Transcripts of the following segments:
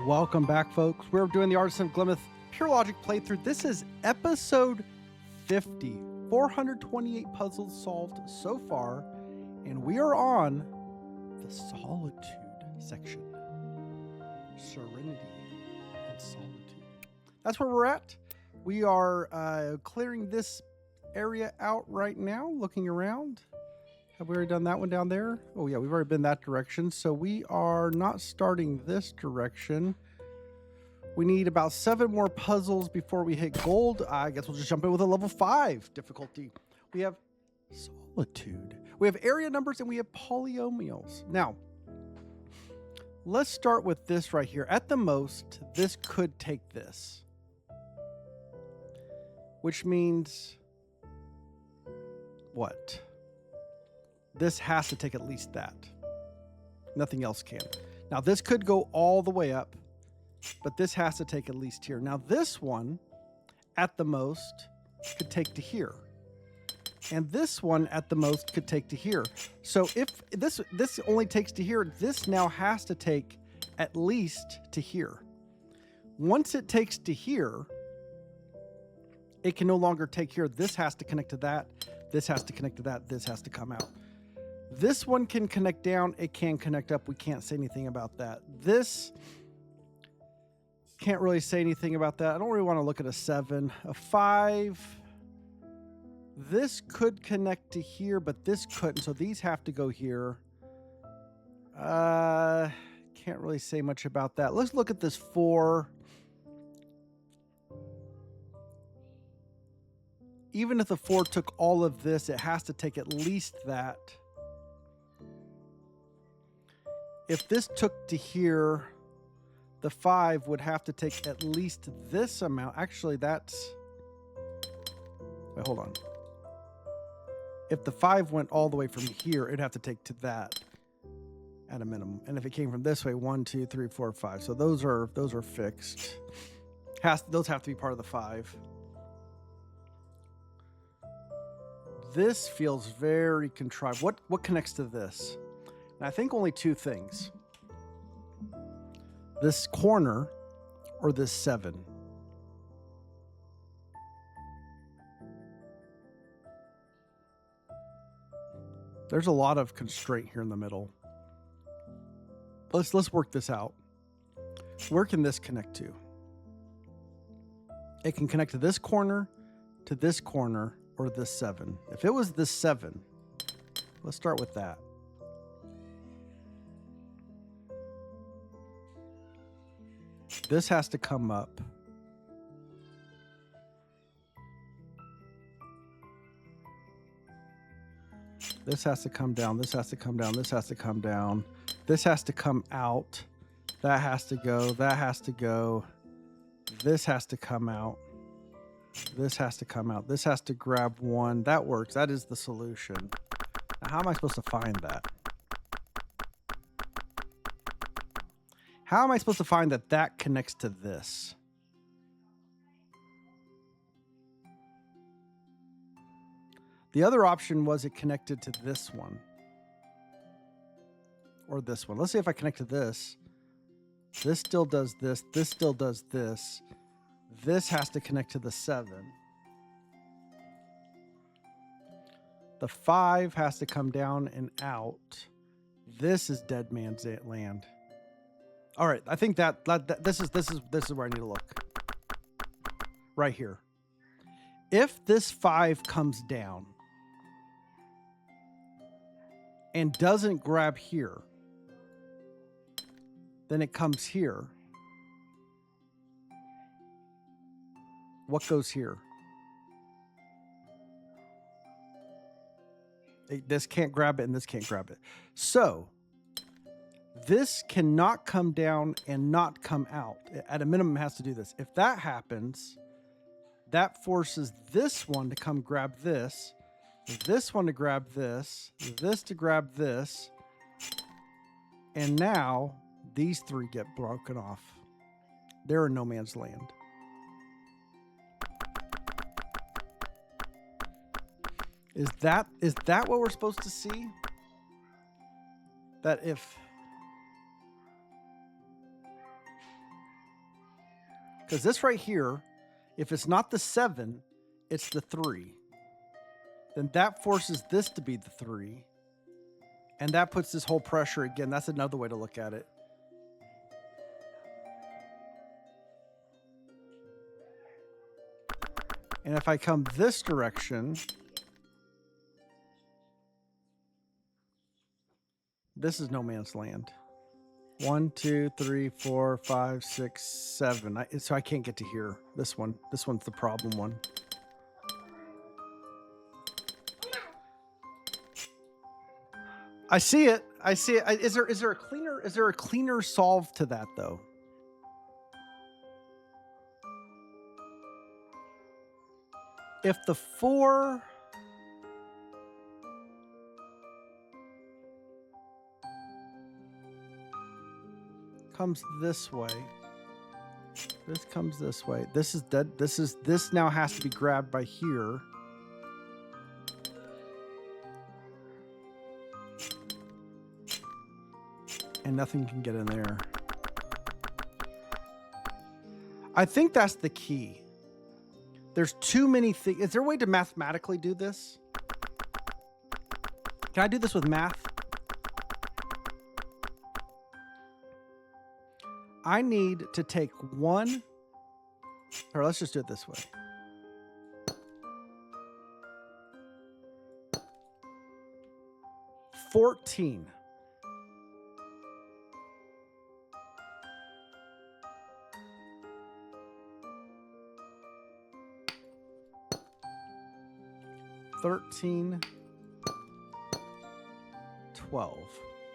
Welcome back, folks. We're doing the Artisan of Glimmith Pure Logic playthrough. This is episode 50. 428 puzzles solved so far, and we are on the Solitude section. Serenity and Solitude. That's where we're at. We are clearing this area out right now, looking around. Have we already done that one down there? Oh yeah, we've already been that direction. So we are not starting this direction. We need about 7 more puzzles before we hit gold. I guess we'll just jump in with a level 5 difficulty. We have Solitude. We have area numbers and we have polynomials. Now, let's start with this right here. At the most, this could take this. Which means what? This has to take at least that. Nothing else can. Now, this could go all the way up, but this has to take at least here. Now, this one, at the most, could take to here. And this one, at the most, could take to here. So if this only takes to here, this now has to take at least to here. Once it takes to here, it can no longer take here. This has to connect to that. This has to connect to that. This has to come out. This one can connect down. It can connect up. We can't say anything about that. This can't really say anything about that. I don't really want to look at a 7. A 5. This could connect to here, but this couldn't. So these have to go here. Can't really say much about that. Let's look at this 4. Even if the 4 took all of this, it has to take at least that. If this took to here, the 5 would have to take at least this amount. Actually, that's... Wait, hold on. If the 5 went all the way from here, it'd have to take to that at a minimum. And if it came from this way, 1, 2, 3, 4, 5. So those are fixed. Those have to be part of the 5. This feels very contrived. What connects to this? And I think only 2 things. This corner or this 7. There's a lot of constraint here in the middle. Let's work this out. Where can this connect to? It can connect to this corner, or this 7. If it was this 7, let's start with that. This has to come up. This has to come down. This has to come down. This has to come down. This has to come out. That has to go. That has to go. This has to come out. This has to come out. This has to grab 1. That works. That is the solution. Now, how am I supposed to find that? How am I supposed to find that that connects to this? The other option was it connected to this one. Or this one. Let's see if I connect to this. This still does this. This still does this. This has to connect to the 7. The 5 has to come down and out. This is dead man's land. All right, I think that this is where I need to look. Right here. If this 5 comes down and doesn't grab here, then it comes here. What goes here? This can't grab it and this can't grab it. So this cannot come down and not come out. At a minimum, it has to do this. If that happens, that forces this one to come grab this one to grab this to grab this, and now these 3 get broken off. They're in no man's land. Is that what we're supposed to see? That if Because this right here, if it's not the 7, it's the 3. Then that forces this to be the 3. And that puts this whole pressure again. That's another way to look at it. And if I come this direction, this is no man's land. 1, 2, 3, 4, 5, 6, 7. So I can't get to here. This one's the problem one. I see it. Is there a cleaner solve to that though? If the 4 comes this way, this comes this way, this is dead. This now has to be grabbed by here. And nothing can get in there. I think that's the key. There's too many things. Is there a way to mathematically do this? Can I do this with math? I need to take 1, or let's just do it this way. $14. $13, $12,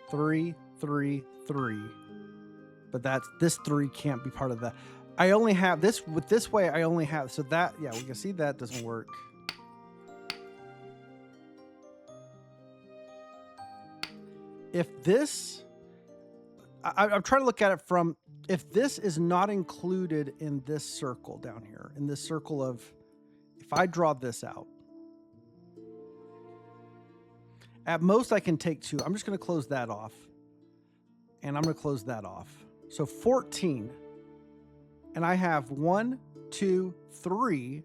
3, 3, 3. But this 3 can't be part of that. I only have this with this way. I only have so that we can see that doesn't work. If this, I'm trying to look at it from if this is not included in this circle down here, in this circle of, if I draw this out. At most, I can take 2. I'm just going to close that off. And I'm going to close that off. So 14. And I have 1, 2, 3.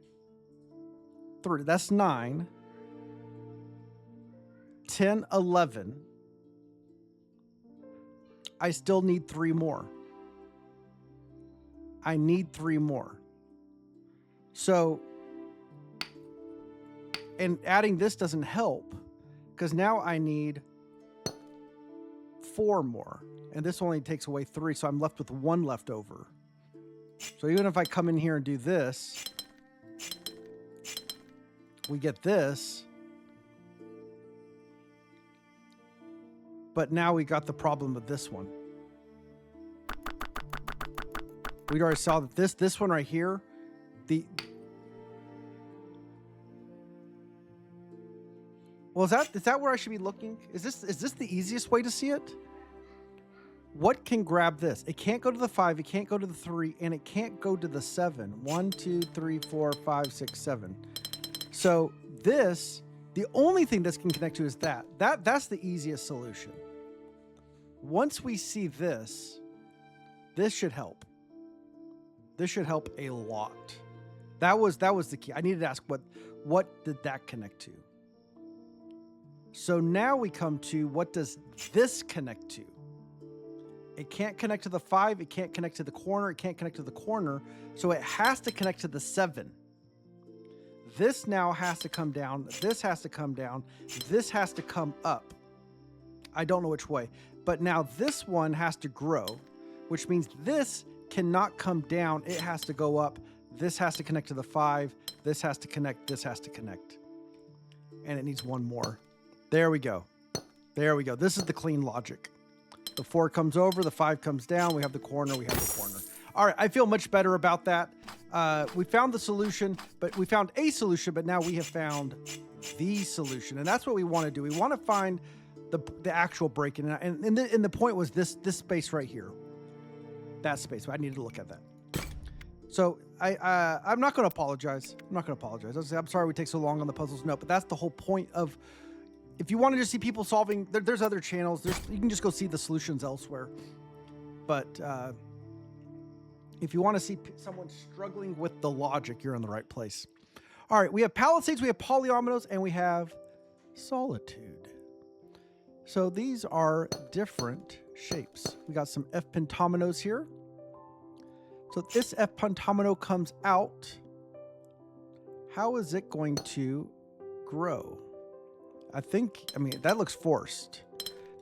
3. That's 9. 10, 11. I still need 3 more. I need 3 more. So, and adding this doesn't help. Because now I need 4 more. And this only takes away 3, so I'm left with 1 left over. So even if I come in here and do this, we get this. But now we got the problem with this one. We already saw that this one right here, well, is that where I should be looking? Is this the easiest way to see it? What can grab this? It can't go to the 5, it can't go to the 3, and it can't go to the 7. 1, 2, 3, 4, 5, 6, 7. So this, the only thing this can connect to is that. That's the easiest solution. Once we see this, this should help. This should help a lot. That was the key. I needed to ask what did that connect to? So now we come to, what does this connect to? It can't connect to the 5. It can't connect to the corner. It can't connect to the corner. So it has to connect to the 7. This now has to come down. This has to come down. This has to come up. I don't know which way. But now this one has to grow, which means this cannot come down. It has to go up. This has to connect to the 5. This has to connect. This has to connect. And it needs 1 more. There we go. There we go. This is the clean logic. The 4 comes over, the 5 comes down. We have the corner, we have the corner. All right, I feel much better about that. We found the solution, but we found a solution, but now we have found the solution. And that's what we want to do. We want to find the actual break-in. And the point was this space right here. That space. I needed to look at that. So I'm not going to apologize. I'm not going to apologize. I'll say, I'm sorry we take so long on the puzzles. No, but that's the whole point of, if you want to just see people solving, there's other channels. You can just go see the solutions elsewhere. But If you want to see someone struggling with the logic, you're in the right place. All right, we have palisades, we have polyominoes, and we have solitude. So these are different shapes. We got some F pentominoes here. So if this F pentomino comes out, how is it going to grow? I mean, that looks forced.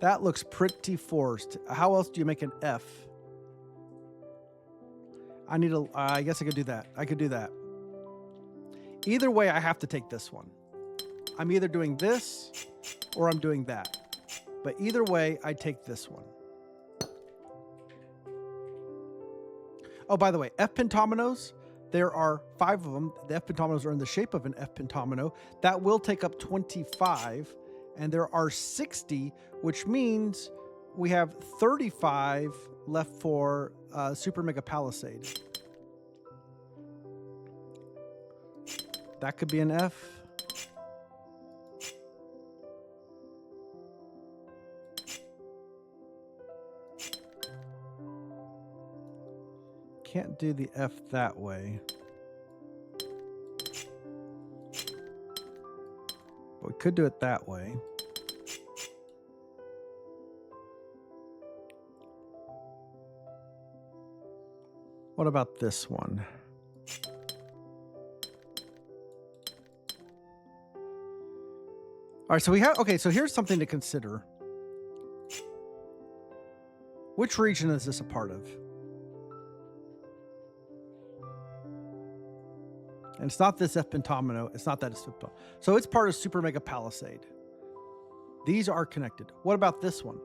That looks pretty forced. How else do you make an F? I guess I could do that. I could do that. Either way, I have to take this one. I'm either doing this or I'm doing that. But either way, I take this one. Oh, by the way, F pentominoes, there are 5 of them. The F pentominoes are in the shape of an F pentomino. That will take up 25. And there are 60, which means we have 35 left for Super Mega Palisade. That could be an F. Can't do the F that way. But we could do it that way. What about this one? All right, so we have, okay, so here's something to consider. Which region is this a part of? And it's not this F pentomino. It's not that it's so it's part of Super Mega Palisade. These are connected. What about this one?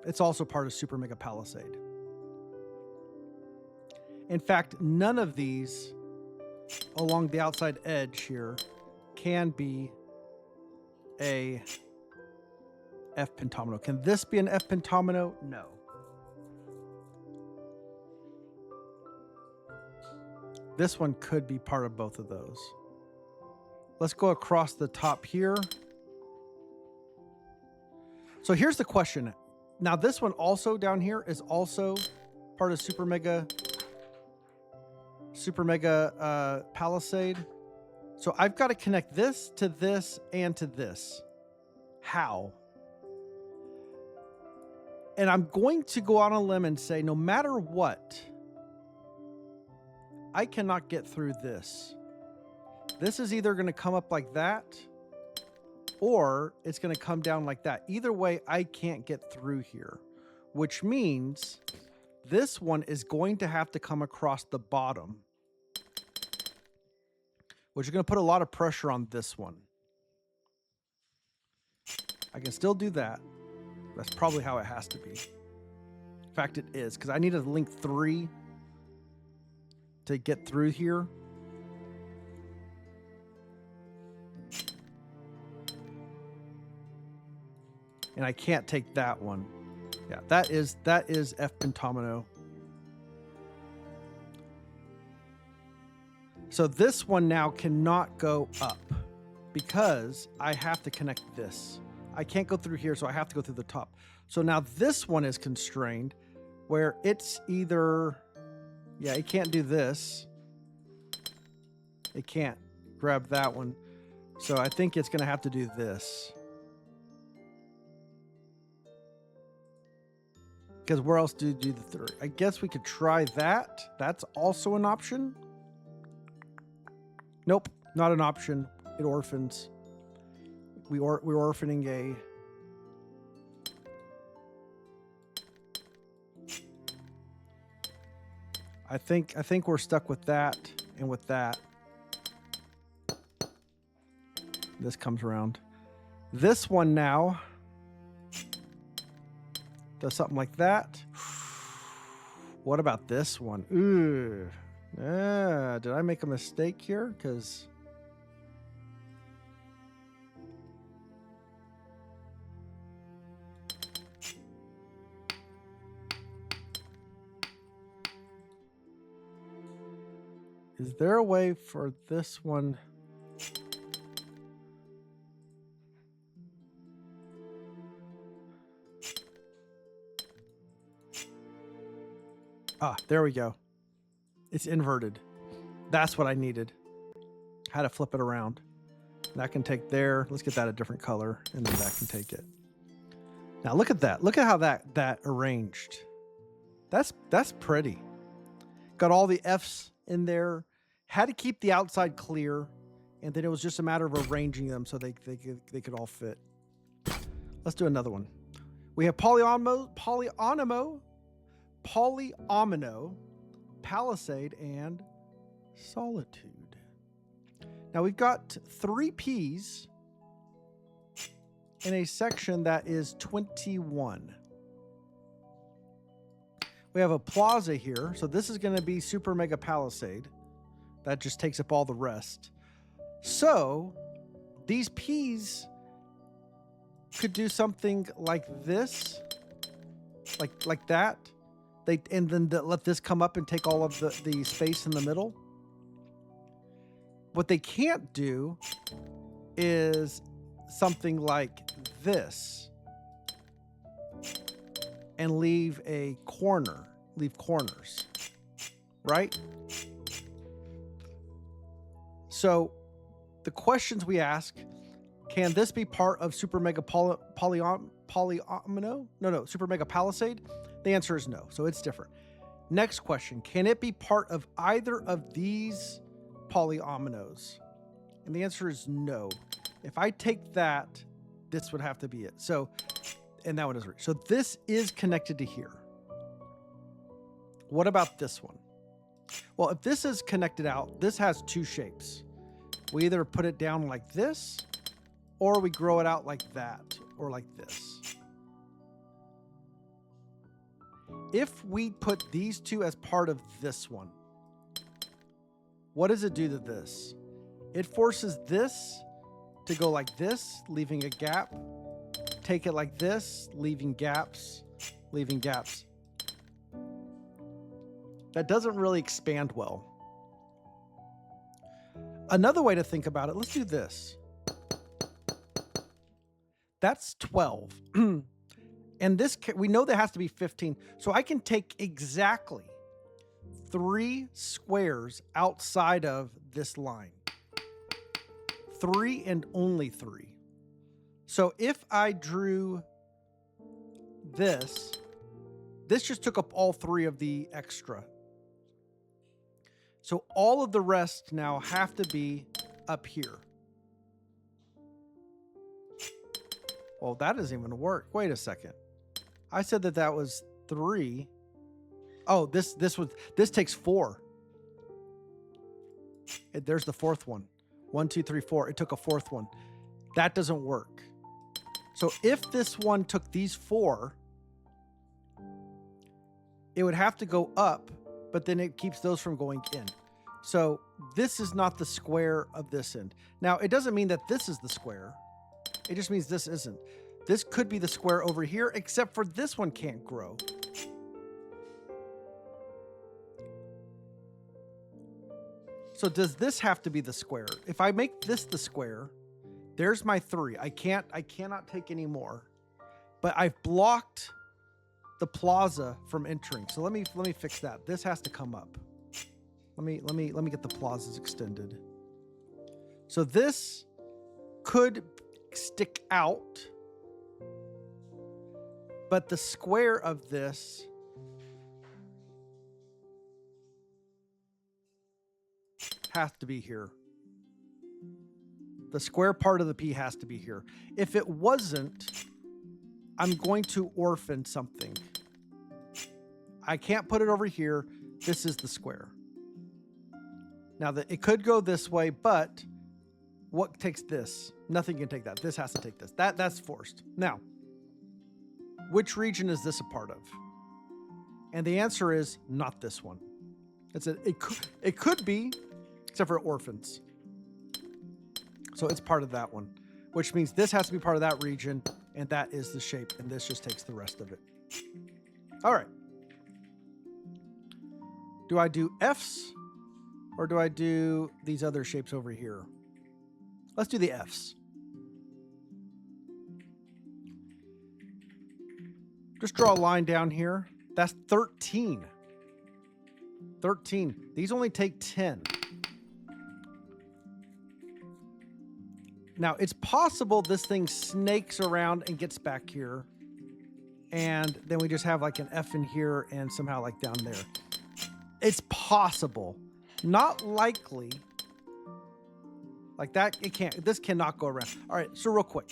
It's also part of Super Mega Palisade. In fact, none of these along the outside edge here can be a F pentomino. Can this be an F pentomino? No. This one could be part of both of those. Let's go across the top here. So here's the question. Now this one also down here is also part of Super Mega Palisade. So I've got to connect this to this and to this. How? And I'm going to go on a limb and say, no matter what, I cannot get through this. This is either going to come up like that, or it's going to come down like that. Either way, I can't get through here, which means this one is going to have to come across the bottom, which is going to put a lot of pressure on this one. I can still do that. That's probably how it has to be. In fact, it is, because I need a link 3 to get through here. And I can't take that one. Yeah, that is F pentomino. So this one now cannot go up because I have to connect this. I can't go through here, so I have to go through the top. So now this one is constrained where it's either, yeah, it can't do this. It can't grab that one. So I think it's going to have to do this. Because where else do you do the third? I guess we could try that. That's also an option. Nope, not an option. It orphans. We're orphaning a... I think we're stuck with that and with that. This comes around. This one now does something like that. What about this one? Ooh. Did I make a mistake here? Because... is there a way for this one? Ah, there we go. It's inverted. That's what I needed. Had to flip it around. That can take there. Let's get that a different color, and then that can take it. Now look at that. Look at how that arranged. That's pretty. Got all the F's in there. Had to keep the outside clear, and then it was just a matter of arranging them so they could all fit. Let's do another one. We have polyomino, palisade, and solitude. Now we've got 3 P's in a section that is 21. We have a plaza here, so this is going to be super mega palisade. That just takes up all the rest. So these P's could do something like this, like that. And then let this come up and take all of the space in the middle. What they can't do is something like this and leave corners, right? So the questions we ask, can this be part of super mega super mega palisade? The answer is no, so it's different. Next question, can it be part of either of these polyominoes? And the answer is no. If I take that, this would have to be it. So, and that one is right. So this is connected to here. What about this one? Well, if this is connected out, this has 2 shapes. We either put it down like this, or we grow it out like that, or like this. If we put these 2 as part of this one, what does it do to this? It forces this to go like this, leaving a gap. Take it like this, leaving gaps, leaving gaps. That doesn't really expand well. Another way to think about it, let's do this. That's 12. And this, we know there has to be 15. So I can take exactly 3 squares outside of this line. 3 and only 3. So if I drew this just took up all 3 of the extra. So all of the rest now have to be up here. Well, that doesn't even work. Wait a second. I said that was 3. Oh, this takes 4. There's the 4th one. 1, 2, 3, 4. It took a 4th one. That doesn't work. So if this one took these 4, it would have to go up, but then it keeps those from going in. So this is not the square of this end. Now, it doesn't mean that this is the square. It just means this isn't. This could be the square over here, except for this one can't grow. So does this have to be the square? If I make this the square, there's my 3. I cannot take any more. But I've blocked the plaza from entering. So let me fix that. This has to come up. Let me get the plazas extended. So this could stick out, but the square of this has to be here. The square part of the P has to be here. If it wasn't, I'm going to orphan something. I can't put it over here. This is the square. Now, it could go this way, but what takes this? Nothing can take that. This has to take this. That's forced. Now, which region is this a part of? And the answer is not this one. It could be, except for orphans. So it's part of that one, which means this has to be part of that region, and that is the shape, and this just takes the rest of it. All right. Do I do F's, or do I do these other shapes over here? Let's do the F's. Just draw a line down here. That's 13. 13. These only take 10. Now, it's possible this thing snakes around and gets back here. And then we just have like an F in here and somehow like down there. It's possible. Not likely. Like that, it can't. This cannot go around. All right, so real quick.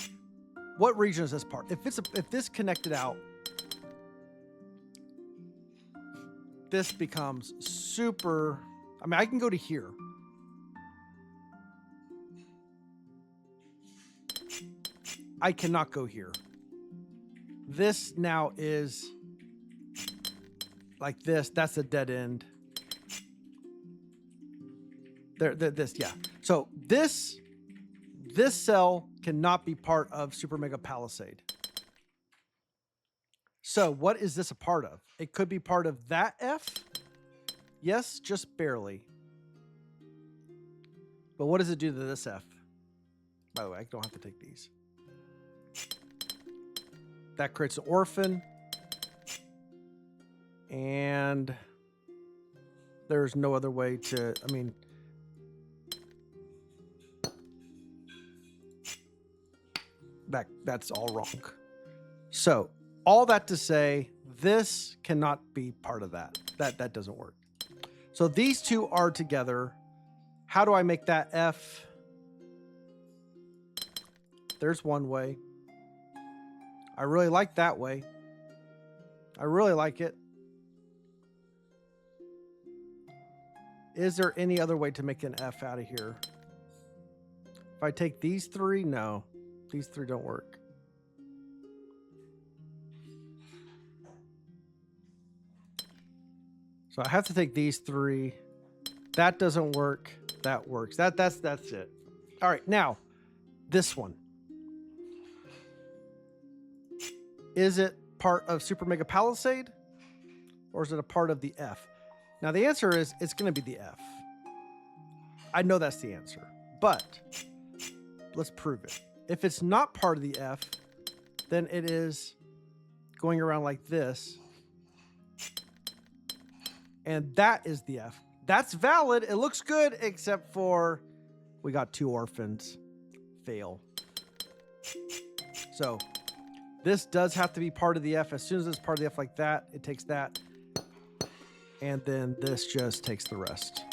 What region is this part? If this connected out, this becomes super. I mean, I can go to here. I cannot go here. This now is like this. That's a dead end. This, yeah. So this cell cannot be part of Super Mega Palisade. So what is this a part of? It could be part of that F. Yes, just barely. But what does it do to this F? By the way, I don't have to take these. That creates an orphan. And there's no other way to, I mean, that's all wrong. So all that to say, this cannot be part of that. That doesn't work. So these two are together. How do I make that F? There's one way. I really like that way. I really like it. Is there any other way to make an F out of here? If I take these three, no. These three don't work. So I have to take these three. That doesn't work. That works. That's it. All right, now this one. Is it part of Super Mega Palisade? Or is it a part of the F? Now the answer is it's going to be the F. I know that's the answer, but let's prove it. If it's not part of the F, then it is going around like this. And that is the F. That's valid. It looks good, except for we got two orphans. Fail. So this does have to be part of the F. As soon as it's part of the F like that, it takes that. And then this just takes the rest.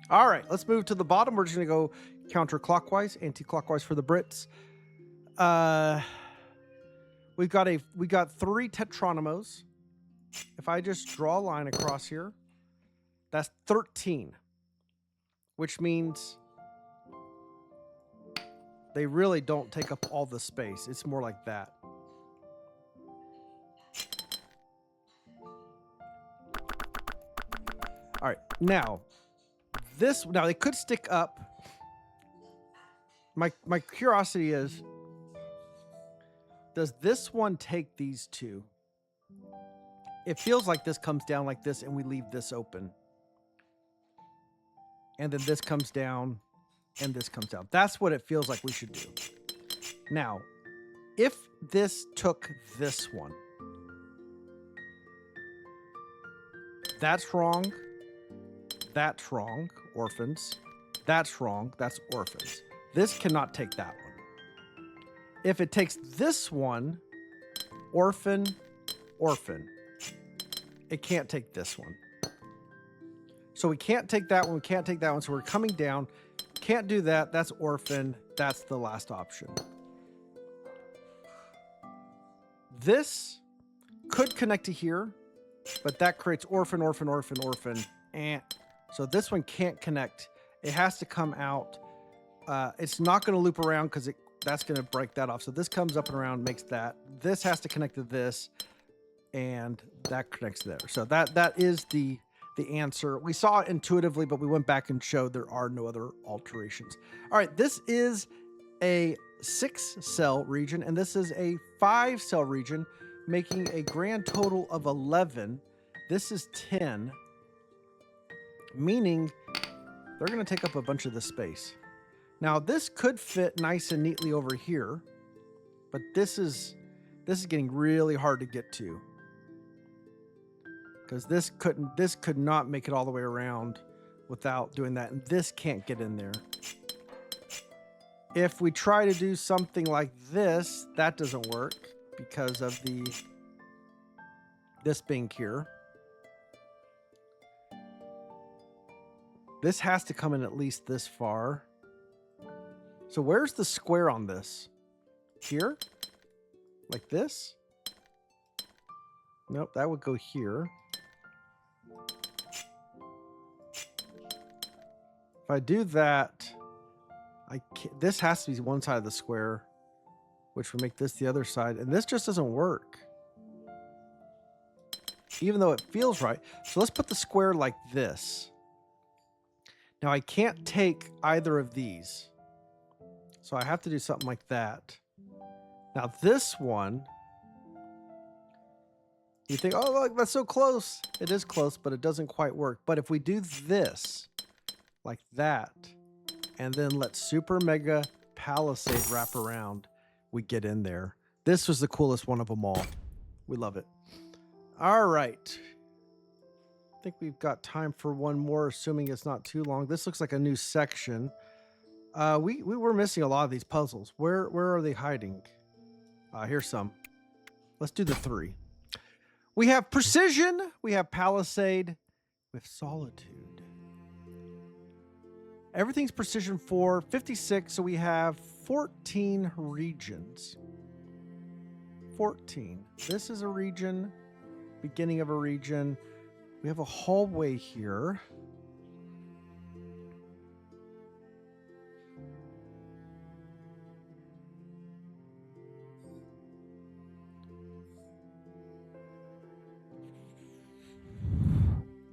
All right, let's move to the bottom. We're just going to go counterclockwise, anti-clockwise for the Brits. We got 3 Tetronymos. If I just draw a line across here, that's 13, which means they really don't take up all the space. It's more like that. All right, now they could stick up. My curiosity is, does this one take these two? It feels like this comes down like this and we leave this open. And then this comes down and this comes down. That's what it feels like we should do. Now, if this took this one, that's wrong. That's wrong. Orphans. That's wrong. That's orphans. This cannot take that one. If it takes this one, orphan, orphan, it can't take this one. So we can't take that one. We can't take that one. So we're coming down. Can't do that. That's orphan. That's the last option. This could connect to here, but that creates orphan, orphan, orphan, orphan. And so this one can't connect. It has to come out. It's not going to loop around because that's going to break that off. So this comes up and around, makes that. This has to connect to this, and that connects there. So that is the answer. We saw it intuitively, but we went back and showed there are no other alterations. All right, this is a 6-cell region, and this is a 5-cell region, making a grand total of 11. This is 10, meaning they're going to take up a bunch of the space. Now, this could fit nice and neatly over here, but this is getting really hard to get to. because this could not make it all the way around without doing that, and this can't get in there. If we try to do something like this, that doesn't work because of this being here. This has to come in at least this far. So where's the square on this? Here? Like this? Nope, that would go here. If I do that, this has to be one side of the square, which would make this the other side, and this just doesn't work. Even though it feels right. So let's put the square like this. Now I can't take either of these. So I have to do something like that. Now this one, you think, oh, look, that's so close. It is close, but it doesn't quite work. But if we do this, like that, and then let Super Mega Palisade wrap around, we get in there. This was the coolest one of them all. We love it. All right. I think we've got time for one more, assuming it's not too long. This looks like a new section. We were missing a lot of these puzzles. Where are they hiding? Here's some. Let's do the 3. We have Precision. We have Palisade. We have Solitude. Everything's Precision 4, 56. So we have 14 regions. 14. This is a region. Beginning of a region. We have a hallway here.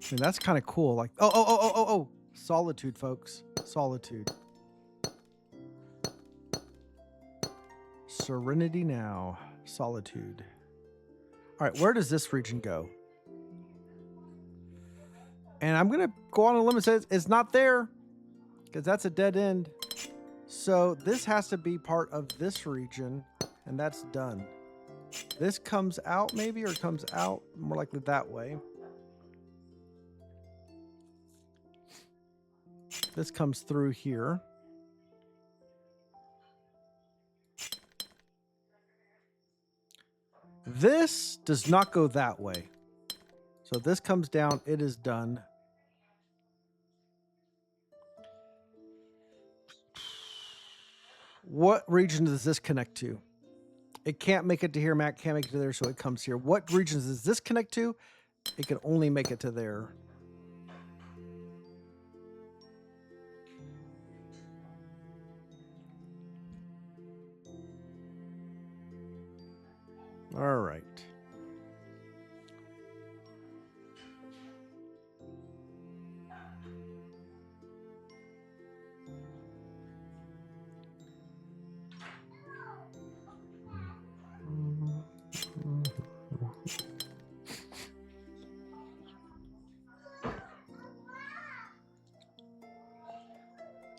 I mean, that's kind of cool. Like, oh. Solitude, folks. Solitude. Serenity now. Solitude. All right, where does this region go? And I'm going to go on a limb and say it's not there because that's a dead end. So this has to be part of this region, and that's done. This comes out maybe, or comes out more likely that way. This comes through here. This does not go that way. So this comes down, it is done. What region does this connect to? It can't make it to here, Matt can't make it to there, so it comes here. What regions does this connect to? It can only make it to there. All right.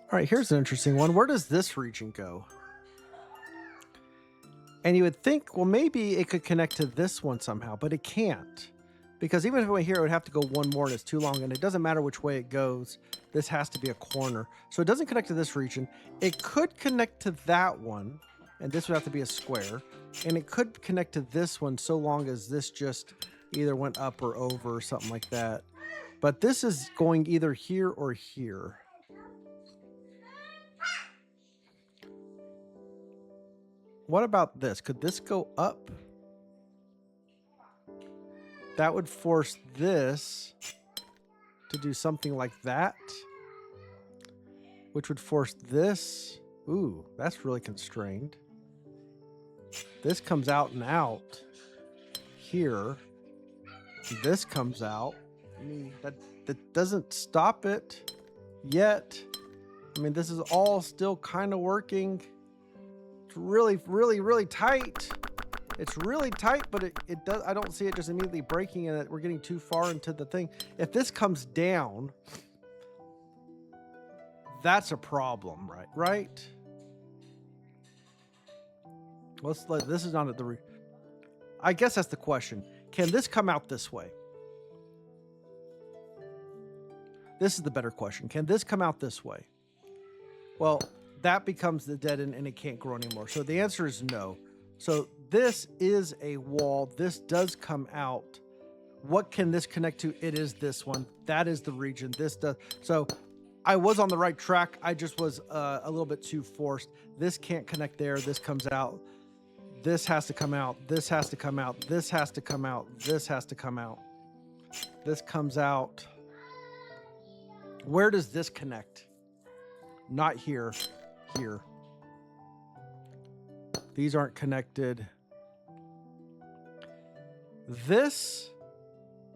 All right, here's an interesting one. Where does this region go? And you would think, well, maybe it could connect to this one somehow, but it can't. Because even if it went here, it would have to go one more, and it's too long, and it doesn't matter which way it goes. This has to be a corner. So it doesn't connect to this region. It could connect to that one, and this would have to be a square. And it could connect to this one so long as this just either went up or over or something like that. But this is going either here or here. What about this? Could this go up? That would force this to do something like that, which would force this. Ooh, that's really constrained. This comes out and out here. This comes out. I mean, that doesn't stop it yet. I mean, this is all still kind of working. It's really, really, really tight. It's really tight, but it does. I don't see it just immediately breaking, and we're getting too far into the thing. If this comes down, that's a problem, right? Right? Let's let this is not at the. I guess that's the question. Can this come out this way? This is the better question. Can this come out this way? Well, that becomes the dead end and it can't grow anymore. So the answer is no. So this is a wall. This does come out. What can this connect to? It is this one. That is the region. This does. So I was on the right track. I just was a little bit too forced. This can't connect there. This comes out. This has to come out. This has to come out. This has to come out. This has to come out. This comes out. Where does this connect? Not here. Here. These aren't connected. This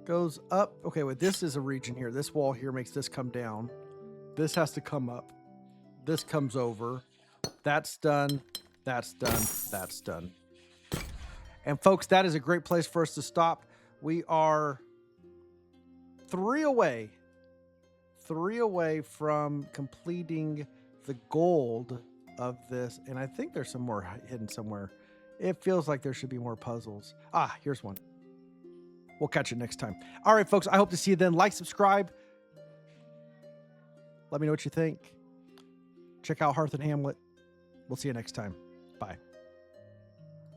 goes up. Okay, wait, this is a region here. This wall here makes this come down. This has to come up. This comes over. That's done. That's done. That's done. And folks, that is a great place for us to stop. We are 3 away. 3 away from completing the gold of this. And I think there's some more hidden somewhere. It feels like there should be more puzzles. Ah, here's one. We'll catch you next time. All right, folks, I hope to see you then. Like, subscribe. Let me know what you think. Check out Hearth and Hamlet. We'll see you next time. Bye.